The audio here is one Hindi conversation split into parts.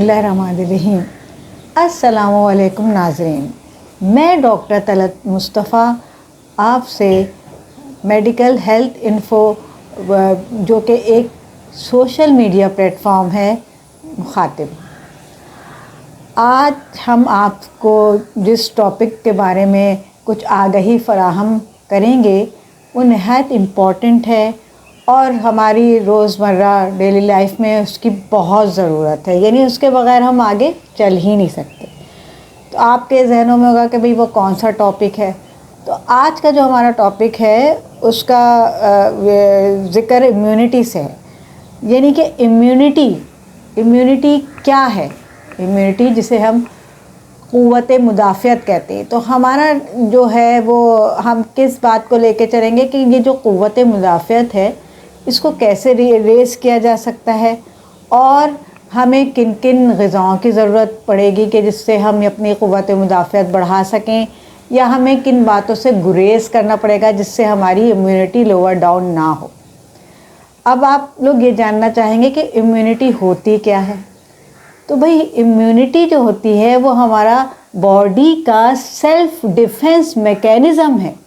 बिस्मिल्लाहिर्रहमानिर्रहीम। अस्सलामुअलैकुम नाज़रीन, मैं डॉक्टर तलत मुस्तफ़ा आपसे मेडिकल हेल्थ इन्फो जो कि एक सोशल मीडिया प्लेटफॉर्म है मुखातिब। आज हम आपको जिस टॉपिक के बारे में कुछ आगाही फराहम करेंगे वो नहायत इम्पॉर्टेंट है और हमारी रोज़मर्रा डेली लाइफ में उसकी बहुत ज़रूरत है, यानी उसके बग़ैर हम आगे चल ही नहीं सकते। तो आपके जहनों में होगा कि भाई वो कौन सा टॉपिक है। तो आज का जो हमारा टॉपिक है उसका ज़िक्र इम्यूनिटी से है, यानी कि इम्यूनिटी क्या है। इम्यूनिटी जिसे हम क़ुव्वत मुदाफ़ियत कहते हैं। तो हमारा जो है वो हम किस बात को लेके चलेंगे कि ये जो क़ुव्वत मुदाफ़ियत है इसको कैसे रेज़ किया जा सकता है और हमें किन किन ग़िज़ाओं की ज़रूरत पड़ेगी कि जिससे हम अपनी क़ुव्वत मुदाफ़ियत बढ़ा सकें, या हमें किन बातों से गुरेज़ करना पड़ेगा जिससे हमारी इम्यूनिटी लोअर डाउन ना हो। अब आप लोग ये जानना चाहेंगे कि इम्यूनिटी होती क्या है। तो भाई इम्यूनिटी जो होती है वो हमारा बॉडी का सेल्फ डिफेंस मैकेनिज़्म है,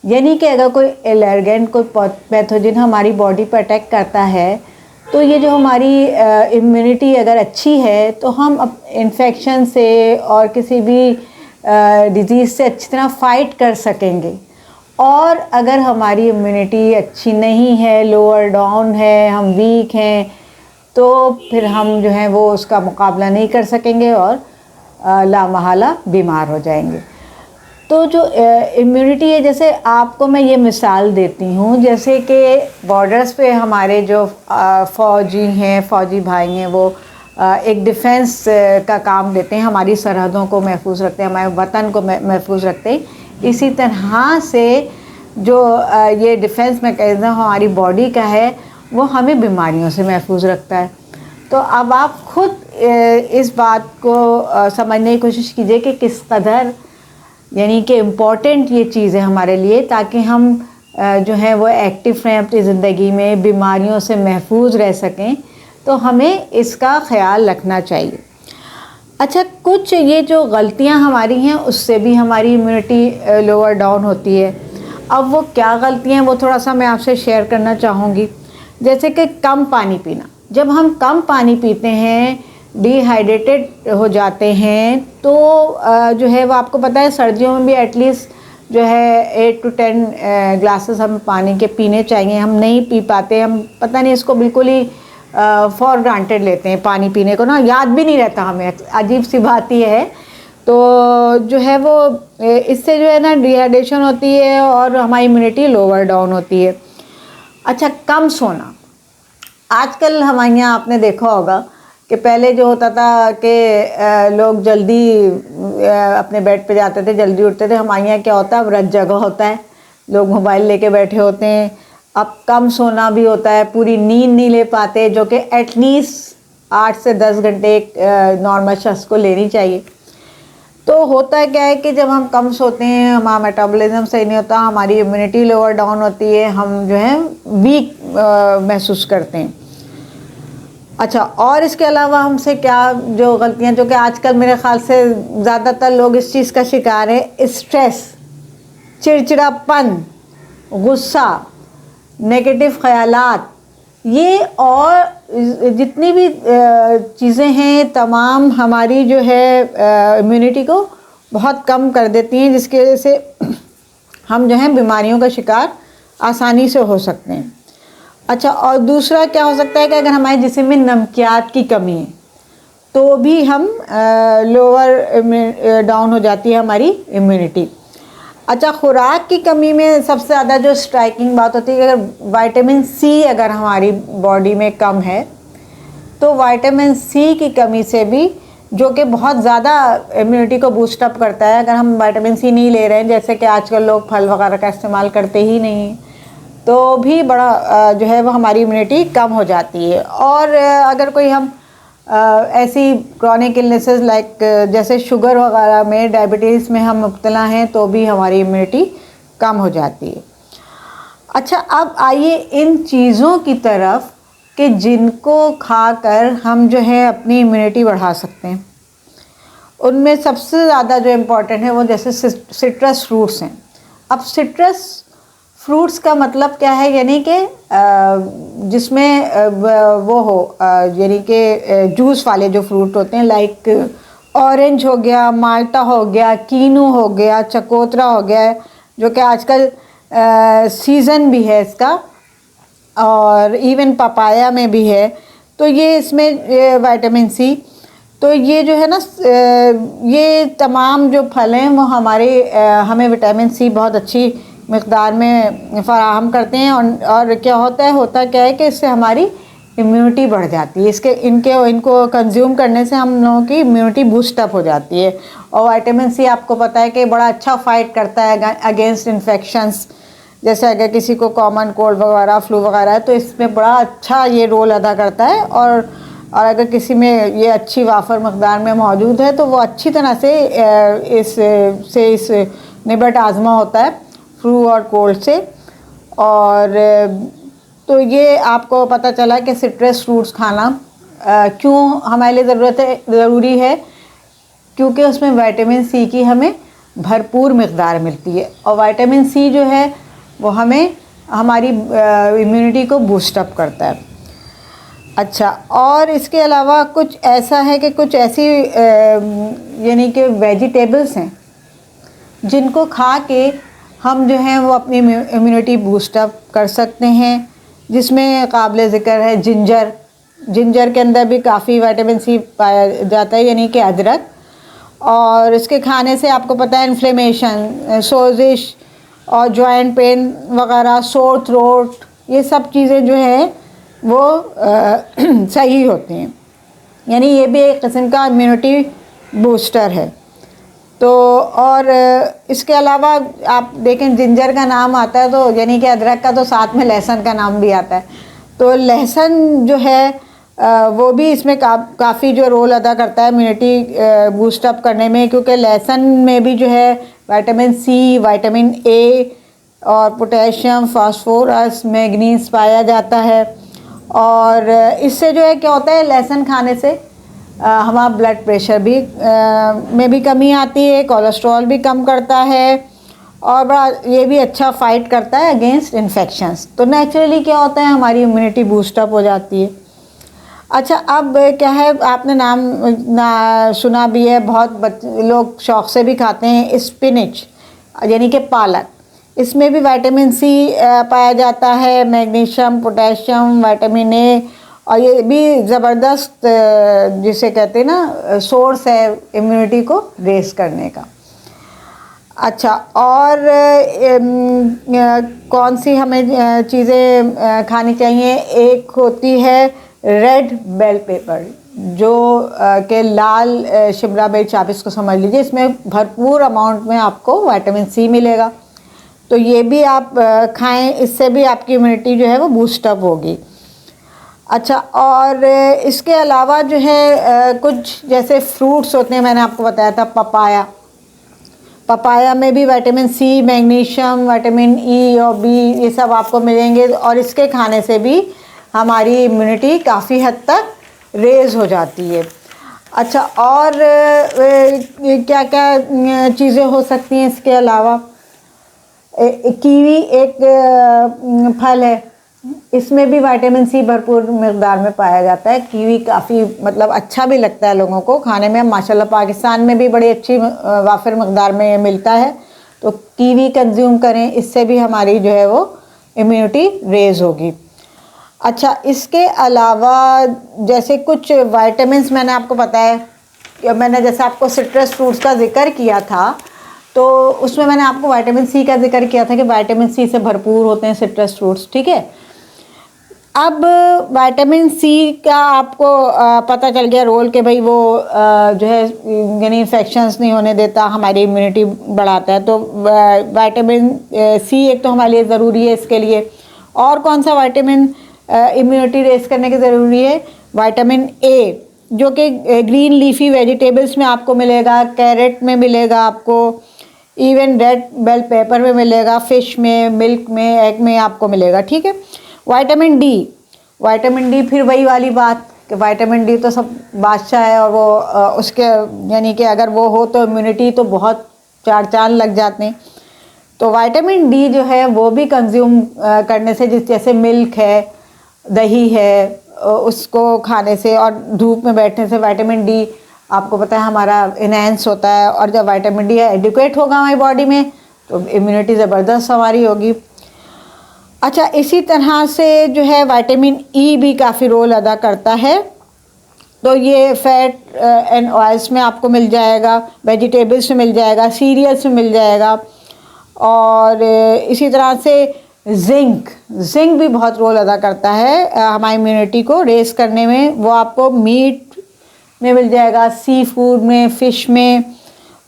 यानी कि अगर कोई एलर्जेन कोई पैथोजन हमारी बॉडी पर अटैक करता है तो ये जो हमारी इम्यूनिटी अगर अच्छी है तो हम इन्फेक्शन से और किसी भी डिज़ीज़ से अच्छी तरह फ़ाइट कर सकेंगे। और अगर हमारी इम्यूनिटी अच्छी नहीं है, लोअर डाउन है, हम वीक हैं, तो फिर हम जो है वो उसका मुकाबला नहीं कर सकेंगे और लामहला बीमार हो जाएंगे। तो जो इम्यूनिटी है, जैसे आपको मैं ये मिसाल देती हूँ, जैसे कि बॉर्डर्स पे हमारे जो फ़ौजी भाई हैं वो एक डिफ़ेंस का काम देते हैं, हमारी सरहदों को महफूज रखते हैं, हमारे वतन को महफूज रखते हैं। इसी तरह से जो ये डिफ़ेंस मैकेनिज़्म हमारी बॉडी का है वो हमें बीमारियों से महफूज रखता है। तो अब आप खुद इस बात को समझने की कोशिश कीजिए कि किस कदर यानी कि इम्पॉर्टेंट ये चीज़ है हमारे लिए, ताकि हम जो है वो एक्टिव रहें अपनी ज़िंदगी में, बीमारियों से महफूज रह सकें। तो हमें इसका ख़याल रखना चाहिए। अच्छा, कुछ ये जो गलतियां हमारी हैं उससे भी हमारी इम्यूनिटी लोअर डाउन होती है। अब वो क्या गलतियां हैं वो थोड़ा सा मैं आपसे शेयर करना चाहूँगी। जैसे कि कम पानी पीना। जब हम कम पानी पीते हैं, डिहाइड्रेटेड हो जाते हैं, तो जो है वो आपको पता है सर्दियों में भी एटलीस्ट जो है 8 to 10 ग्लासेस हम पानी के पीने चाहिए। हम नहीं पी पाते, हम पता नहीं इसको बिल्कुल ही फॉर ग्रांटेड लेते हैं पानी पीने को, ना याद भी नहीं रहता हमें। अजीब सी बात ये है। तो जो है वो इससे जो है ना डिहाइड्रेशन होती है और हमारी इम्यूनिटी लोअर डाउन होती है। अच्छा, कम सोना। आजकल हमारे यहाँ आपने देखा होगा कि पहले जो होता था कि लोग जल्दी अपने बेड पे जाते थे, जल्दी उठते थे। हमारे यहाँ क्या होता है, अब रत जगह होता है, लोग मोबाइल लेके बैठे होते हैं। अब कम सोना भी होता है, पूरी नींद नहीं ले पाते, जो कि एटलीस्ट 8 से 10 घंटे एक नॉर्मल शख्स को लेनी चाहिए। तो होता क्या है कि जब हम कम सोते हैं हमारा मेटाबॉलिज्म सही नहीं होता, हमारी इम्यूनिटी लोअर डाउन होती है, हम जो है वीक महसूस करते हैं। अच्छा, और इसके अलावा हमसे क्या जो गलतियां, जो कि आजकल मेरे ख़्याल से ज़्यादातर लोग इस चीज़ का शिकार है, स्ट्रेस, चिड़चिड़ापन, गुस्सा, नेगेटिव ख़यालात, ये और जितनी भी चीज़ें हैं तमाम हमारी जो है इम्यूनिटी को बहुत कम कर देती हैं, जिसकी वजह से हम जो है बीमारियों का शिकार आसानी से हो सकते हैं। अच्छा, और दूसरा क्या हो सकता है कि अगर हमारे जिस्म में नमकियात की कमी है तो भी हम लोअर डाउन हो जाती है हमारी इम्यूनिटी। अच्छा, खुराक की कमी में सबसे ज़्यादा जो स्ट्राइकिंग बात होती है कि अगर विटामिन सी अगर हमारी बॉडी में कम है तो विटामिन सी की कमी से भी, जो कि बहुत ज़्यादा इम्यूनिटी को बूस्ट अप करता है, अगर हम विटामिन सी नहीं ले रहे हैं, जैसे कि आजकल लोग फल वगैरह का इस्तेमाल करते ही नहीं, तो भी बड़ा जो है वो हमारी इम्यूनिटी कम हो जाती है। और अगर कोई हम ऐसी क्रॉनिक इलनेसेस लाइक जैसे शुगर वगैरह में, डायबिटीज़ में हम मुब्तला हैं तो भी हमारी इम्यूनिटी कम हो जाती है। अच्छा, अब आइए इन चीज़ों की तरफ कि जिनको खाकर हम जो है अपनी इम्यूनिटी बढ़ा सकते हैं। उनमें सबसे ज़्यादा जो इम्पोर्टेंट है वो जैसे सिट्रस फ्रूट्स हैं। अब सिट्रस फ्रूट्स का मतलब क्या है, यानी कि जिसमें वो हो, यानी कि जूस वाले जो फ्रूट होते हैं, लाइक ऑरेंज हो गया, माल्टा हो गया, कीनू हो गया, चकोतरा हो गया, जो कि आजकल सीज़न भी है इसका, और इवन पपाया में भी है। तो ये इसमें विटामिन सी, तो ये जो है ना, ये तमाम जो फल हैं वो हमें विटामिन सी बहुत अच्छी मकदार में फ़राहम करते हैं। और क्या होता क्या है कि इससे हमारी इम्यूनिटी बढ़ जाती है। इनको कंज्यूम करने से हम लोगों की इम्यूनिटी बूस्टअप हो जाती है। और विटामिन सी आपको पता है कि बड़ा अच्छा फ़ाइट करता है अगेंस्ट इन्फेक्शंस। जैसे अगर किसी को कॉमन कोल्ड वगैरह, फ्लू वगैरह है, तो इसमें बड़ा अच्छा ये रोल अदा करता है। और अगर किसी में ये अच्छी वाफर मकदार में मौजूद है तो वो अच्छी तरह से इस निबट आज़मा होता है फ्लू और कोल्ड से। और तो ये आपको पता चला कि सिट्रस फ्रूट्स खाना क्यों हमारे लिए ज़रूरी है, क्योंकि उसमें विटामिन सी की हमें भरपूर मकदार मिलती है। और विटामिन सी जो है वो हमारी इम्यूनिटी को बूस्टअप करता है। अच्छा, और इसके अलावा कुछ ऐसा है कि कुछ ऐसी यानी कि वेजिटेबल्स हैं जिनको खा के हम जो हैं वो अपनी इम्यूनिटी बूस्टअप कर सकते हैं, जिसमें काबिल ज़िक्र है जिंजर के अंदर भी काफ़ी विटामिन सी पाया जाता है, यानी कि अदरक। और इसके खाने से आपको पता है इन्फ्लेमेशन, सोजिश और जॉइंट पेन वगैरह, सोर थ्रोट, ये सब चीज़ें जो हैं वो सही होती हैं। यानी ये भी एक किस्म का इम्यूनिटी बूस्टर है। तो और इसके अलावा आप देखें, जिंजर का नाम आता है तो यानी कि अदरक का, तो साथ में लहसुन का नाम भी आता है। तो लहसुन जो है वो भी इसमें काफ़ी जो रोल अदा करता है इम्यूनिटी बूस्टअप करने में, क्योंकि लहसुन में भी जो है विटामिन सी, विटामिन ए और पोटेशियम, फास्फोरस, मैग्नीज पाया जाता है। और इससे जो है क्या होता है, लहसुन खाने से हमारा ब्लड प्रेशर भी में भी कमी आती है, कोलेस्ट्रॉल भी कम करता है, और बड़ा ये भी अच्छा फ़ाइट करता है अगेंस्ट इन्फेक्शंस। तो नेचुरली क्या होता है, हमारी इम्यूनिटी बूस्टअप हो जाती है। अच्छा, अब क्या है, आपने नाम सुना भी है, बहुत लोग शौक़ से भी खाते हैं, स्पिनच यानी कि पालक। इसमें भी विटामिन सी पाया जाता है, मैग्नीशियम, पोटेशियम, विटामिन ए, और ये भी ज़बरदस्त जिसे कहते हैं ना सोर्स है इम्यूनिटी को रेस करने का। अच्छा, और कौन सी हमें चीज़ें खानी चाहिए, एक होती है रेड बेल पेपर, जो के लाल शिमला मिर्च आप इसको समझ लीजिए। इसमें भरपूर अमाउंट में आपको विटामिन सी मिलेगा, तो ये भी आप खाएं, इससे भी आपकी इम्यूनिटी जो है वो बूस्टअप होगी। अच्छा, और इसके अलावा जो है कुछ जैसे फ्रूट्स होते हैं, मैंने आपको बताया था पपाया में भी vitamin C, magnesium, vitamin E और बी, ये सब आपको मिलेंगे, और इसके खाने से भी हमारी इम्यूनिटी काफ़ी हद तक रेज़ हो जाती है। अच्छा, और क्या क्या चीज़ें हो सकती हैं इसके अलावा, कीवी एक फल है, इसमें भी विटामिन सी भरपूर मकदार में पाया जाता है। कीवी काफ़ी मतलब अच्छा भी लगता है लोगों को खाने में, माशाल्लाह पाकिस्तान में भी बड़ी अच्छी वाफिर मकदार में मिलता है। तो कीवी कंज्यूम करें, इससे भी हमारी जो है वो इम्यूनिटी रेज़ होगी। अच्छा, इसके अलावा जैसे कुछ विटामिन्स मैंने आपको बताया, मैंने जैसे आपको सिट्रस फ्रूट्स का जिक्र किया था, तो उसमें मैंने आपको विटामिन सी का जिक्र किया था कि विटामिन सी से भरपूर होते हैं सिट्रस फ्रूट्स, ठीक है। अब विटामिन सी का आपको पता चल गया रोल कि भाई वो जो है यानी इन्फेक्शंस नहीं होने देता, हमारी इम्यूनिटी बढ़ाता है। तो विटामिन सी एक तो हमारे लिए ज़रूरी है इसके लिए। और कौन सा विटामिन इम्यूनिटी रेस करने के ज़रूरी है, विटामिन ए, जो कि ग्रीन लीफी वेजिटेबल्स में आपको मिलेगा, कैरेट में मिलेगा आपको, इवन रेड बेल पेपर में मिलेगा, फ़िश में, मिल्क में, एग में आपको मिलेगा, ठीक है। विटामिन डी, विटामिन डी फिर वही वाली बात कि विटामिन डी तो सब बादशाह है, और वो उसके यानी कि अगर वो हो तो इम्यूनिटी तो बहुत चार चांद लग जाते हैं। तो विटामिन डी जो है वो भी कंज्यूम करने से, जैसे मिल्क है, दही है, उसको खाने से और धूप में बैठने से विटामिन डी आपको पता है हमारा इनहेंस होता है, और जब विटामिन डी एडिक्वेट होगा हमारी बॉडी में तो इम्यूनिटी ज़बरदस्त हमारी होगी। अच्छा, इसी तरह से जो है विटामिन ई भी काफ़ी रोल अदा करता है। तो ये फैट एंड ऑयल्स में आपको मिल जाएगा, वेजिटेबल्स में मिल जाएगा, सीरियल्स में मिल जाएगा। और इसी तरह से जिंक भी बहुत रोल अदा करता है हमारी इम्यूनिटी को रेस करने में। वो आपको मीट में मिल जाएगा, सी फूड में, फ़िश में,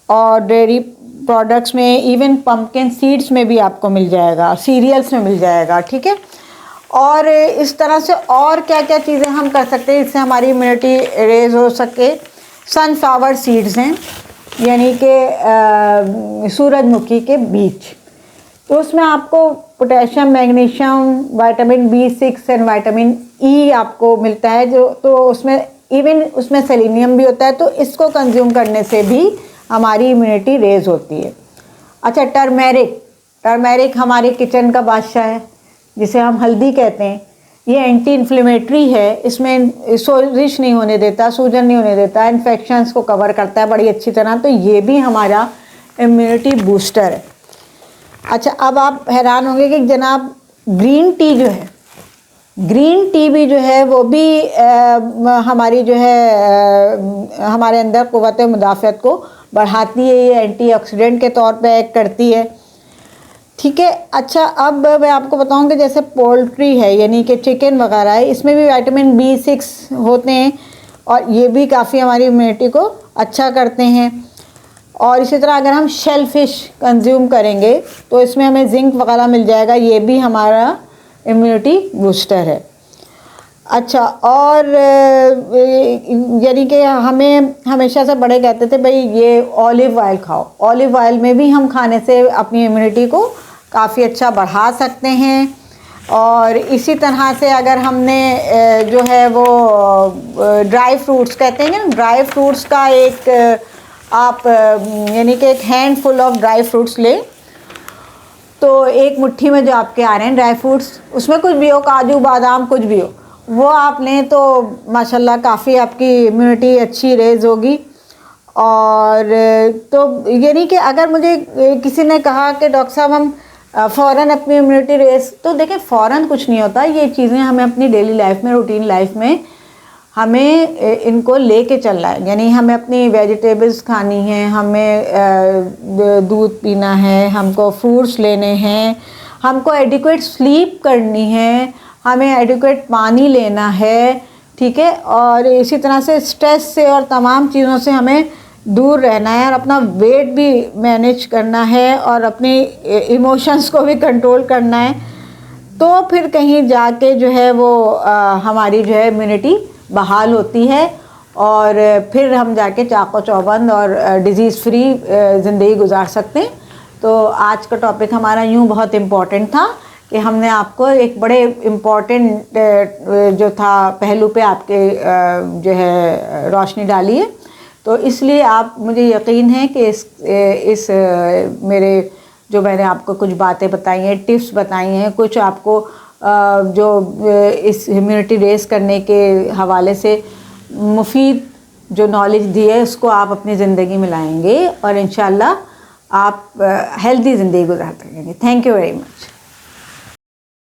और डेयरी प्रोडक्ट्स में, इवन पम्पकिन सीड्स में भी आपको मिल जाएगा, सीरियल्स में मिल जाएगा। ठीक है, और इस तरह से और क्या क्या चीज़ें हम कर सकते हैं इससे हमारी इम्यूनिटी रेज हो सके। सनफ्लावर सीड्स हैं, यानी कि सूरजमुखी के बीज, तो उसमें आपको potassium, magnesium, vitamin B6 and vitamin E आपको मिलता है, जो तो उसमें इवन उसमें सेलेनियम भी होता है। तो इसको कंज्यूम करने से भी हमारी इम्यूनिटी रेज होती है। अच्छा, टर्मेरिक हमारे किचन का बादशाह है, जिसे हम हल्दी कहते हैं। ये एंटी इन्फ्लेमेटरी है, इसमें सोजिश नहीं होने देता, सूजन नहीं होने देता, इन्फेक्शंस को कवर करता है बड़ी अच्छी तरह। तो ये भी हमारा इम्यूनिटी बूस्टर है। अच्छा, अब आप हैरान होंगे कि जनाब ग्रीन टी जो है, ग्रीन टी भी जो है वो भी हमारी जो है हमारे अंदर क़ुव्वत मुदाफ़अत को बढ़ाती है, ये एंटीऑक्सीडेंट के तौर पे एक्ट करती है। ठीक है। अच्छा, अब मैं आपको बताऊं कि जैसे पोल्ट्री है, यानी कि चिकन वगैरह है, इसमें भी विटामिन B6 होते हैं, और ये भी काफ़ी हमारी इम्यूनिटी को अच्छा करते हैं। और इसी तरह अगर हम शेल फिश कंज्यूम करेंगे तो इसमें हमें जिंक वगैरह मिल जाएगा, ये भी हमारा इम्यूनिटी बूस्टर है। अच्छा, और यानी कि हमें हमेशा से बड़े कहते थे भाई ये ऑलिव ऑयल खाओ, ऑलिव ऑयल में भी हम खाने से अपनी इम्यूनिटी को काफ़ी अच्छा बढ़ा सकते हैं। और इसी तरह से अगर हमने जो है वो ड्राई फ्रूट्स कहते हैं ना, ड्राई फ्रूट्स का एक आप यानी कि एक हैंडफुल ऑफ ड्राई फ्रूट्स लें, तो एक मुट्ठी में जो आपके आ रहे हैं ड्राई फ्रूट्स, उसमें कुछ भी हो, काजू बादाम कुछ भी हो, वो आप लें तो माशाल्लाह काफ़ी आपकी इम्यूनिटी अच्छी रेज होगी। और तो यानी कि अगर मुझे किसी ने कहा कि डॉक्टर साहब हम फ़ौरन अपनी इम्यूनिटी रेज, तो देखें फ़ौरन कुछ नहीं होता, ये चीज़ें हमें अपनी डेली लाइफ में, रूटीन लाइफ में हमें इनको लेके चलना है। यानी हमें अपनी वेजिटेबल्स खानी है, हमें दूध पीना है, हमको फ्रूट्स लेने हैं, हमको एडिक्वेट स्लीप करनी है, हमें एडिक्वेट पानी लेना है। ठीक है, और इसी तरह से स्ट्रेस से और तमाम चीज़ों से हमें दूर रहना है, और अपना वेट भी मैनेज करना है, और अपने इमोशंस को भी कंट्रोल करना है। तो फिर कहीं जाके जो है वो हमारी जो है इम्यूनिटी बहाल होती है, और फिर हम जाके चाको चौबंद और डिज़ीज़ फ्री ज़िंदगी गुजार सकते हैं। तो आज का टॉपिक हमारा यूँ बहुत इम्पॉर्टेंट था कि हमने आपको एक बड़े इम्पॉर्टेंट जो था पहलू पे आपके जो है रोशनी डाली है। तो इसलिए आप, मुझे यकीन है कि इस मेरे जो मैंने आपको कुछ बातें बताई हैं, टिप्स बताई हैं, कुछ आपको जो इस इम्यूनिटी रेस करने के हवाले से मुफीद जो नॉलेज दी है, उसको आप अपनी ज़िंदगी में लाएंगे और इंशाल्लाह आप हेल्दी ज़िंदगी गुजार सकेंगे। Thank you very much.